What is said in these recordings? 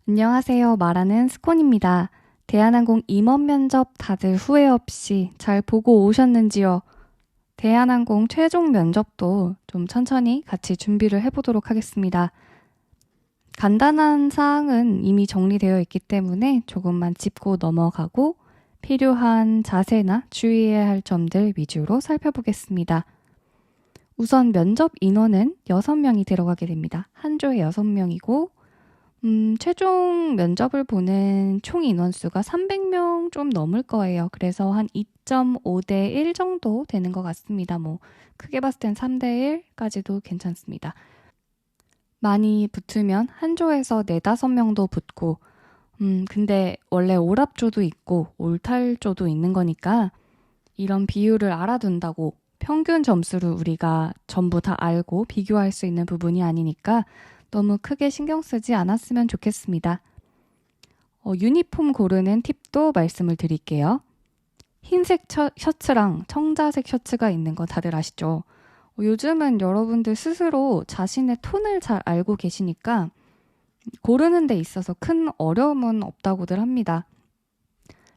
안녕하세요. 말하는 스콘입니다. 대한항공 임원 면접 다들 후회 없이 잘 보고 오셨는지요? 대한항공 최종 면접도 좀 천천히 같이 준비를 해보도록 하겠습니다. 간단한 사항은 이미 정리되어 있기 때문에 조금만 짚고 넘어가고 필요한 자세나 주의해야 할 점들 위주로 살펴보겠습니다. 우선 면접 인원은 6명이 들어가게 됩니다. 한 조에 6명이고 최종 면접을 보는 총 인원수가 300명 좀 넘을 거예요. 그래서 한 2.5대 1 정도 되는 것 같습니다. 크게 봤을 땐 3대 1까지도 괜찮습니다. 많이 붙으면 한 조에서 4, 5명도 붙고, 근데 원래 오랍조도 있고 올탈조도 있는 거니까 이런 비율을 알아둔다고 평균 점수를 우리가 전부 다 알고 비교할 수 있는 부분이 아니니까 너무 크게 신경 쓰지 않았으면 좋겠습니다. 유니폼 고르는 팁도 말씀을 드릴게요. 흰색 셔츠랑 청자색 셔츠가 있는 거 다들 아시죠? 요즘은 여러분들 스스로 자신의 톤을 잘 알고 계시니까 고르는 데 있어서 큰 어려움은 없다고들 합니다.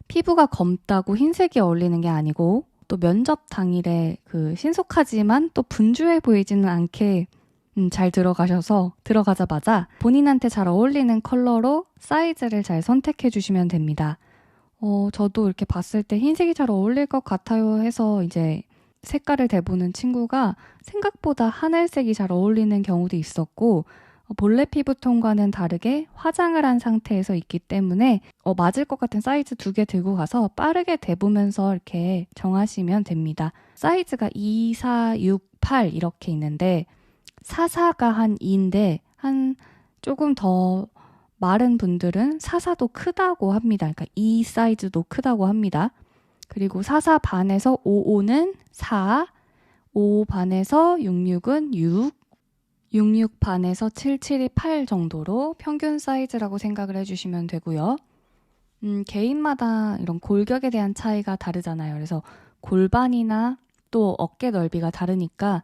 피부가 검다고 흰색이 어울리는 게 아니고 또 면접 당일에 신속하지만 또 분주해 보이지는 않게 잘 들어가셔서 들어가자마자 본인한테 잘 어울리는 컬러로 사이즈를 잘 선택해 주시면 됩니다. 저도 이렇게 봤을 때 흰색이 잘 어울릴 것 같아요 해서 이제 색깔을 대보는 친구가 생각보다 하늘색이 잘 어울리는 경우도 있었고 본래 피부톤과는 다르게 화장을 한 상태에서 있기 때문에 맞을 것 같은 사이즈 2개 들고 가서 빠르게 대보면서 이렇게 정하시면 됩니다. 사이즈가 2, 4, 6, 8 이렇게 있는데 44가 한 2인데 한 조금 더 마른 분들은 44도 크다고 합니다. 그러니까 2 사이즈도 크다고 합니다. 그리고 44 반에서 55는 4, 5 반에서 66은 6, 66 반에서 77이 8 정도로 평균 사이즈라고 생각을 해주시면 되고요. 개인마다 이런 골격에 대한 차이가 다르잖아요. 그래서 골반이나 또 어깨 넓이가 다르니까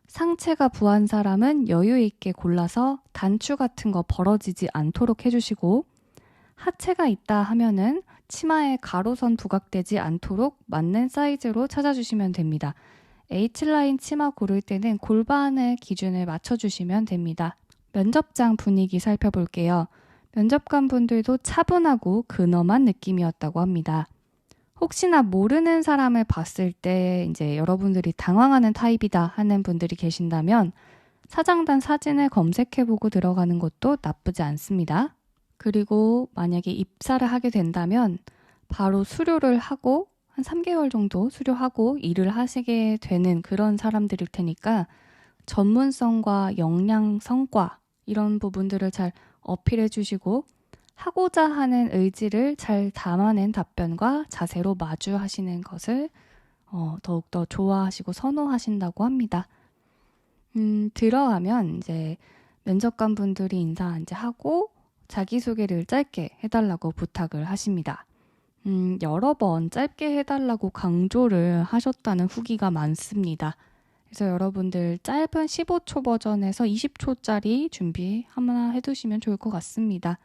상체가 부한 사람은 여유 있게 골라서 단추 같은 거 벌어지지 않도록 해주시고 하체가 있다 하면은 치마에 가로선 부각되지 않도록 맞는 사이즈로 찾아주시면 됩니다. H라인 치마 고를 때는 골반의 기준을 맞춰주시면 됩니다. 면접장 분위기 살펴볼게요. 면접관 분들도 차분하고 근엄한 느낌이었다고 합니다. 혹시나 모르는 사람을 봤을 때 이제 여러분들이 당황하는 타입이다 하는 분들이 계신다면 사장단 사진을 검색해보고 들어가는 것도 나쁘지 않습니다. 그리고 만약에 입사를 하게 된다면 바로 수료를 하고 한 3개월 정도 수료하고 일을 하시게 되는 그런 사람들일 테니까 전문성과 역량, 성과 이런 부분들을 잘 어필해 주시고 하고자 하는 의지를 잘 담아낸 답변과 자세로 마주하시는 것을 더욱더 좋아하시고 선호하신다고 합니다. 들어가면 이제 면접관 분들이 인사 이제 하고 자기소개를 짧게 해달라고 부탁을 하십니다. 여러 번 짧게 해달라고 강조를 하셨다는 후기가 많습니다. 그래서 여러분들 짧은 15초 버전에서 20초짜리 준비 하나 해두시면 좋을 것 같습니다.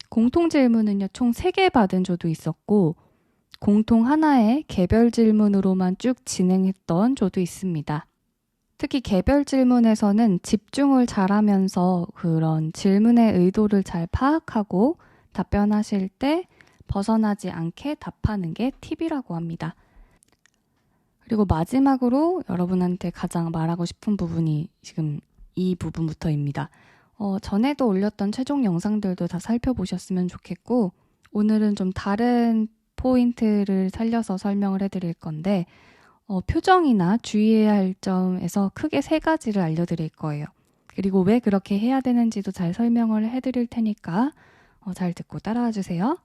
공통 질문은요, 총 3개 받은 조도 있었고 공통 하나의 개별 질문으로만 쭉 진행했던 조도 있습니다. 특히 개별 질문에서는 집중을 잘하면서 그런 질문의 의도를 잘 파악하고 답변하실 때 벗어나지 않게 답하는 게 팁이라고 합니다. 그리고 마지막으로 여러분한테 가장 말하고 싶은 부분이 지금 이 부분부터입니다. 전에도 올렸던 최종 영상들도 다 살펴보셨으면 좋겠고 오늘은 좀 다른 포인트를 살려서 설명을 해드릴 건데 표정이나 주의해야 할 점에서 크게 3가지를 알려드릴 거예요. 그리고 왜 그렇게 해야 되는지도 잘 설명을 해드릴 테니까 잘 듣고 따라와 주세요.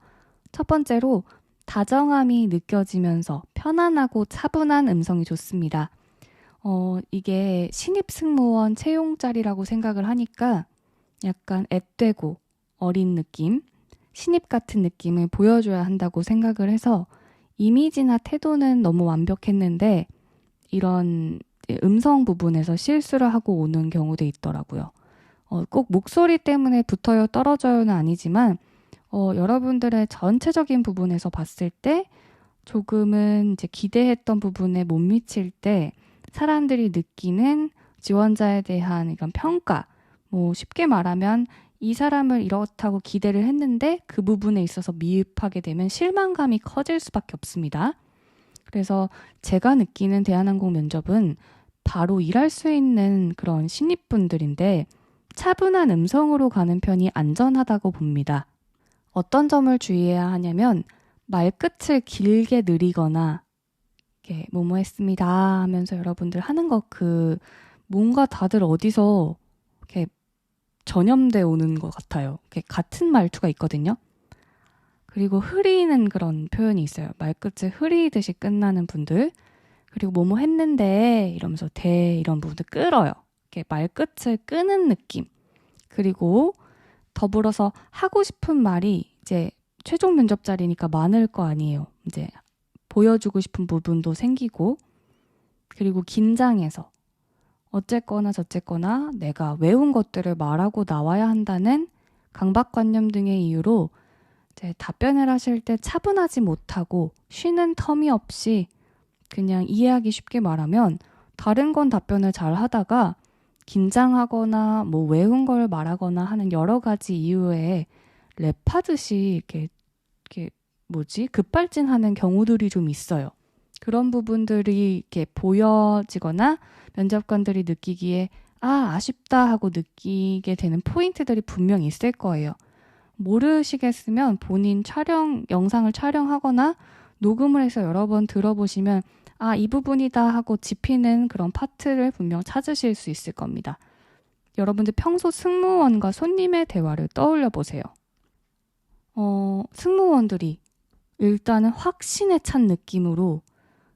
첫 번째로 다정함이 느껴지면서 편안하고 차분한 음성이 좋습니다. 이게 신입 승무원 채용 자리라고 생각을 하니까 약간 앳되고 어린 느낌, 신입 같은 느낌을 보여줘야 한다고 생각을 해서 이미지나 태도는 너무 완벽했는데 이런 음성 부분에서 실수를 하고 오는 경우도 있더라고요. 꼭 목소리 때문에 붙어요, 떨어져요는 아니지만 여러분들의 전체적인 부분에서 봤을 때 조금은 이제 기대했던 부분에 못 미칠 때 사람들이 느끼는 지원자에 대한 이런 평가, 뭐 쉽게 말하면 이 사람을 이렇다고 기대를 했는데 그 부분에 있어서 미흡하게 되면 실망감이 커질 수밖에 없습니다. 그래서 제가 느끼는 대한항공 면접은 바로 일할 수 있는 그런 신입분들인데 차분한 음성으로 가는 편이 안전하다고 봅니다. 어떤 점을 주의해야 하냐면 말끝을 길게 느리거나 이렇게 뭐뭐 했습니다 하면서 여러분들 하는 거 뭔가 다들 어디서 이렇게 전염돼 오는 것 같아요. 이렇게 같은 말투가 있거든요. 그리고 흐리는 그런 표현이 있어요. 말끝을 흐리듯이 끝나는 분들. 그리고 뭐뭐 했는데 이러면서 이런 부분들 끌어요. 이렇게 말끝을 끄는 느낌. 그리고 더불어서 하고 싶은 말이 이제 최종 면접 자리니까 많을 거 아니에요. 이제 보여주고 싶은 부분도 생기고, 그리고 긴장해서 어쨌거나 저쨌거나 내가 외운 것들을 말하고 나와야 한다는 강박관념 등의 이유로 이제 답변을 하실 때 차분하지 못하고 쉬는 텀이 없이 그냥 이해하기 쉽게 말하면 다른 건 답변을 잘 하다가 긴장하거나 뭐 외운 걸 말하거나 하는 여러 가지 이유에 랩하듯이 이렇게 급발진하는 경우들이 좀 있어요. 그런 부분들이 이렇게 보여지거나 면접관들이 느끼기에 아쉽다 하고 느끼게 되는 포인트들이 분명히 있을 거예요. 모르시겠으면 본인 영상을 촬영하거나 녹음을 해서 여러 번 들어보시면 이 부분이다 하고 짚히는 그런 파트를 분명 찾으실 수 있을 겁니다. 여러분들 평소 승무원과 손님의 대화를 떠올려 보세요. 승무원들이 일단은 확신에 찬 느낌으로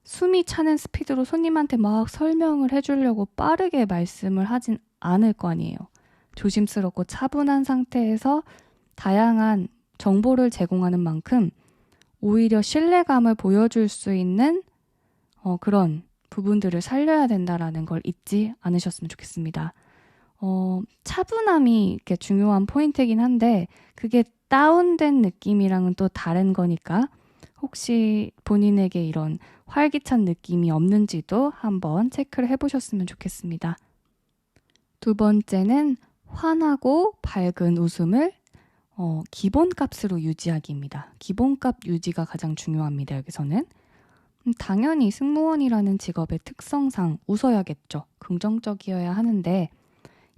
숨이 차는 스피드로 손님한테 막 설명을 해주려고 빠르게 말씀을 하진 않을 거 아니에요. 조심스럽고 차분한 상태에서 다양한 정보를 제공하는 만큼 오히려 신뢰감을 보여줄 수 있는 그런 부분들을 살려야 된다라는 걸 잊지 않으셨으면 좋겠습니다. 차분함이 이렇게 중요한 포인트이긴 한데 그게 다운된 느낌이랑은 또 다른 거니까 혹시 본인에게 이런 활기찬 느낌이 없는지도 한번 체크를 해보셨으면 좋겠습니다. 두 번째는 환하고 밝은 웃음을 기본값으로 유지하기입니다. 기본값 유지가 가장 중요합니다. 여기서는 당연히 승무원이라는 직업의 특성상 웃어야겠죠. 긍정적이어야 하는데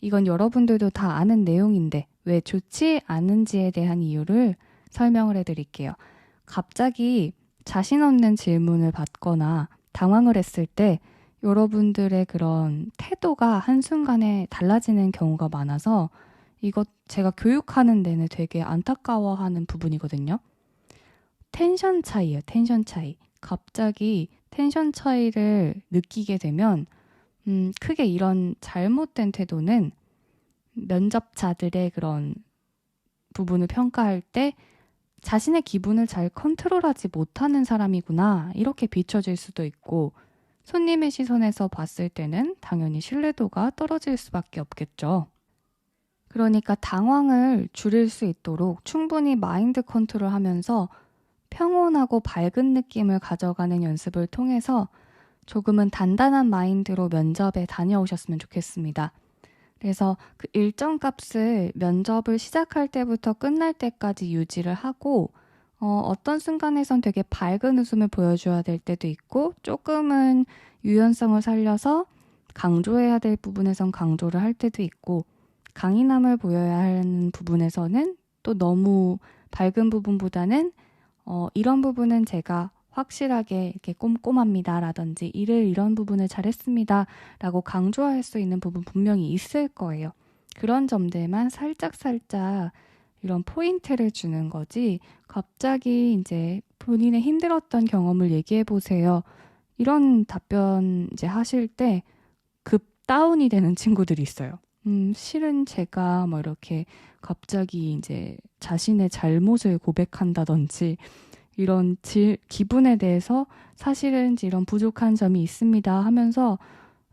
이건 여러분들도 다 아는 내용인데 왜 좋지 않은지에 대한 이유를 설명을 해드릴게요. 갑자기 자신 없는 질문을 받거나 당황을 했을 때 여러분들의 그런 태도가 한순간에 달라지는 경우가 많아서 이것 제가 교육하는 데는 되게 안타까워하는 부분이거든요. 텐션 차이예요. 텐션 차이. 갑자기 텐션 차이를 느끼게 되면 크게 이런 잘못된 태도는 면접자들의 그런 부분을 평가할 때 자신의 기분을 잘 컨트롤하지 못하는 사람이구나 이렇게 비춰질 수도 있고 손님의 시선에서 봤을 때는 당연히 신뢰도가 떨어질 수밖에 없겠죠. 그러니까 당황을 줄일 수 있도록 충분히 마인드 컨트롤하면서 평온하고 밝은 느낌을 가져가는 연습을 통해서 조금은 단단한 마인드로 면접에 다녀오셨으면 좋겠습니다. 그래서 그 일정 값을 면접을 시작할 때부터 끝날 때까지 유지를 하고 어떤 순간에선 되게 밝은 웃음을 보여줘야 될 때도 있고 조금은 유연성을 살려서 강조해야 될 부분에선 강조를 할 때도 있고 강인함을 보여야 하는 부분에서는 또 너무 밝은 부분보다는 이런 부분은 제가 확실하게 이렇게 꼼꼼합니다 라든지 이런 부분을 잘했습니다 라고 강조할 수 있는 부분 분명히 있을 거예요. 그런 점들만 살짝 이런 포인트를 주는 거지 갑자기 이제 본인의 힘들었던 경험을 얘기해 보세요. 이런 답변 이제 하실 때 급 다운이 되는 친구들이 있어요. 실은 제가 뭐 이렇게 갑자기 이제 자신의 잘못을 고백한다든지 이런 기분에 대해서 사실은 이런 부족한 점이 있습니다 하면서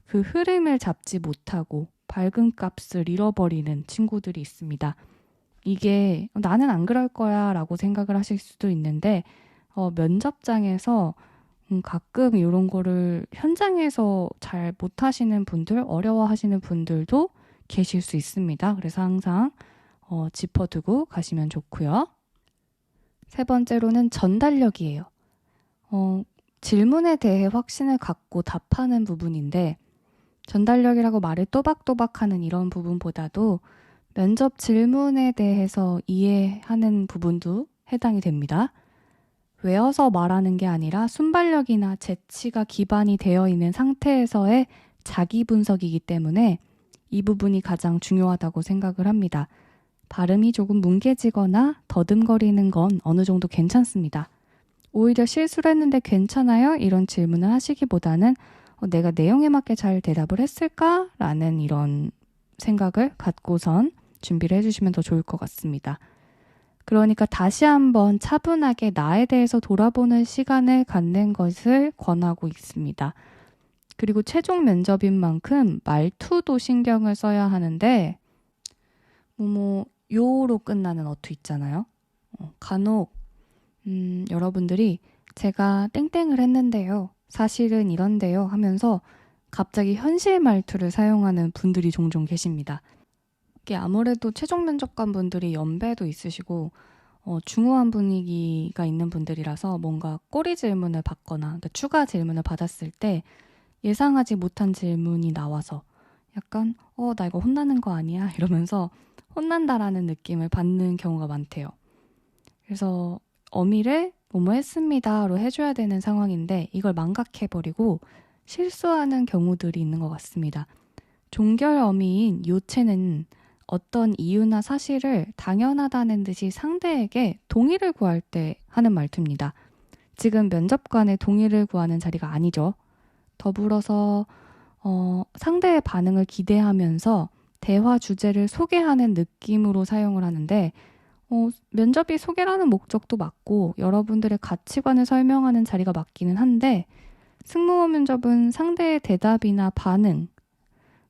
그 흐름을 잡지 못하고 밝은 값을 잃어버리는 친구들이 있습니다. 이게 나는 안 그럴 거야 라고 생각을 하실 수도 있는데 면접장에서 가끔 이런 거를 현장에서 잘 못하시는 분들, 어려워하시는 분들도 계실 수 있습니다. 그래서 항상 짚어두고 가시면 좋고요. 세 번째로는 전달력이에요. 질문에 대해 확신을 갖고 답하는 부분인데 전달력이라고 말을 또박또박하는 이런 부분보다도 면접 질문에 대해서 이해하는 부분도 해당이 됩니다. 외워서 말하는 게 아니라 순발력이나 재치가 기반이 되어 있는 상태에서의 자기 분석이기 때문에 이 부분이 가장 중요하다고 생각을 합니다. 발음이 조금 뭉개지거나 더듬거리는 건 어느 정도 괜찮습니다. 오히려 실수를 했는데 괜찮아요? 이런 질문을 하시기보다는 내가 내용에 맞게 잘 대답을 했을까? 라는 이런 생각을 갖고선 준비를 해주시면 더 좋을 것 같습니다. 그러니까 다시 한번 차분하게 나에 대해서 돌아보는 시간을 갖는 것을 권하고 있습니다. 그리고 최종 면접인 만큼 말투도 신경을 써야 하는데 요로 끝나는 어투 있잖아요. 간혹 여러분들이 제가 땡땡을 했는데요. 사실은 이런데요 하면서 갑자기 현실 말투를 사용하는 분들이 종종 계십니다. 이게 아무래도 최종 면접관 분들이 연배도 있으시고 중후한 분위기가 있는 분들이라서 뭔가 꼬리 질문을 받거나 그러니까 추가 질문을 받았을 때 예상하지 못한 질문이 나와서 약간 나 이거 혼나는 거 아니야? 이러면서 혼난다라는 느낌을 받는 경우가 많대요. 그래서 어미를 뭐뭐 했습니다로 해줘야 되는 상황인데 이걸 망각해버리고 실수하는 경우들이 있는 것 같습니다. 종결 어미인 요체는 어떤 이유나 사실을 당연하다는 듯이 상대에게 동의를 구할 때 하는 말투입니다. 지금 면접관의 동의를 구하는 자리가 아니죠. 더불어서 상대의 반응을 기대하면서 대화 주제를 소개하는 느낌으로 사용을 하는데 면접이 소개라는 목적도 맞고 여러분들의 가치관을 설명하는 자리가 맞기는 한데 승무원 면접은 상대의 대답이나 반응,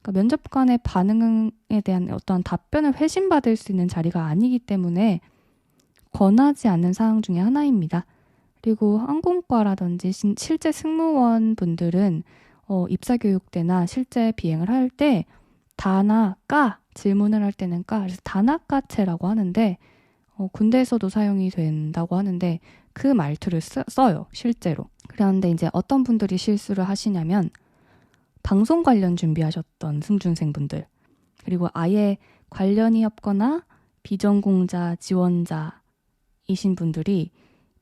그러니까 면접관의 반응에 대한 어떤 답변을 회신받을 수 있는 자리가 아니기 때문에 권하지 않는 사항 중에 하나입니다. 그리고 항공과라든지 실제 승무원 분들은 입사교육 때나 실제 비행을 할 때 다나 까 질문을 할 때는 까 그래서 다나까체라고 하는데 군대에서도 사용이 된다고 하는데 그 말투를 써요 실제로. 그런데 이제 어떤 분들이 실수를 하시냐면 방송 관련 준비하셨던 승준생분들 그리고 아예 관련이 없거나 비전공자 지원자이신 분들이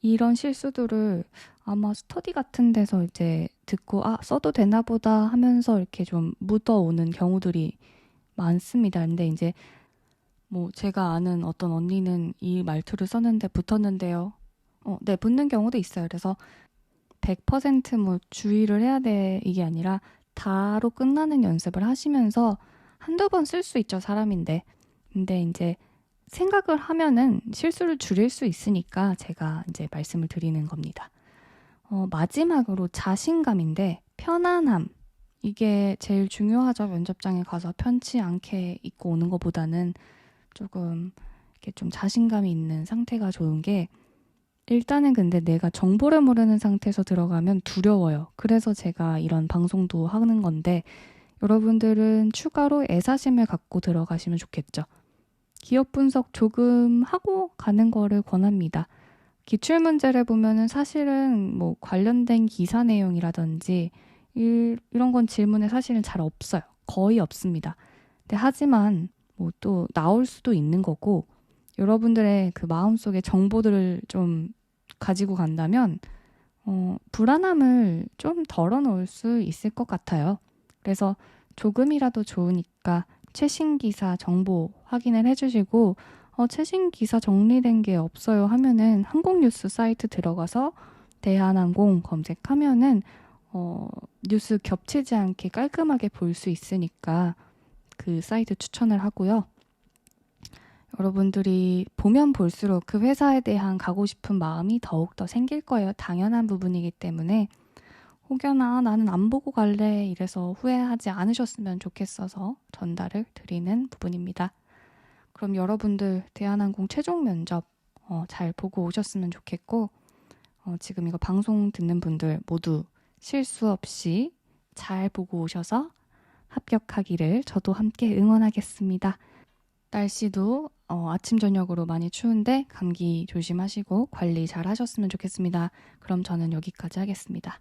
이런 실수들을 아마 스터디 같은 데서 이제 듣고 써도 되나 보다 하면서 이렇게 좀 묻어오는 경우들이 많습니다. 근데 이제 제가 아는 어떤 언니는 이 말투를 썼는데 붙었는데요. 네, 붙는 경우도 있어요. 그래서 100% 주의를 해야 돼 이게 아니라 다로 끝나는 연습을 하시면서 한두 번 쓸 수 있죠, 사람인데. 근데 이제 생각을 하면은 실수를 줄일 수 있으니까 제가 이제 말씀을 드리는 겁니다. 마지막으로 자신감인데 편안함. 이게 제일 중요하죠. 면접장에 가서 편치 않게 입고 오는 것보다는 조금 이렇게 좀 자신감이 있는 상태가 좋은 게 일단은 근데 내가 정보를 모르는 상태에서 들어가면 두려워요. 그래서 제가 이런 방송도 하는 건데 여러분들은 추가로 애사심을 갖고 들어가시면 좋겠죠. 기업 분석 조금 하고 가는 거를 권합니다. 기출문제를 보면은 사실은 관련된 기사 내용이라든지 이런 건 질문에 사실은 잘 없어요. 거의 없습니다. 근데 하지만 또 나올 수도 있는 거고 여러분들의 그 마음속에 정보들을 좀 가지고 간다면 불안함을 좀 덜어놓을 수 있을 것 같아요. 그래서 조금이라도 좋으니까 최신 기사 정보 확인을 해주시고 최신 기사 정리된 게 없어요 하면은 항공뉴스 사이트 들어가서 대한항공 검색하면은 뉴스 겹치지 않게 깔끔하게 볼 수 있으니까 그 사이트 추천을 하고요. 여러분들이 보면 볼수록 그 회사에 대한 가고 싶은 마음이 더욱더 생길 거예요. 당연한 부분이기 때문에 혹여나 나는 안 보고 갈래 이래서 후회하지 않으셨으면 좋겠어서 전달을 드리는 부분입니다. 그럼 여러분들 대한항공 최종 면접 잘 보고 오셨으면 좋겠고 지금 이거 방송 듣는 분들 모두 실수 없이 잘 보고 오셔서 합격하기를 저도 함께 응원하겠습니다. 날씨도 아침 저녁으로 많이 추운데 감기 조심하시고 관리 잘 하셨으면 좋겠습니다. 그럼 저는 여기까지 하겠습니다.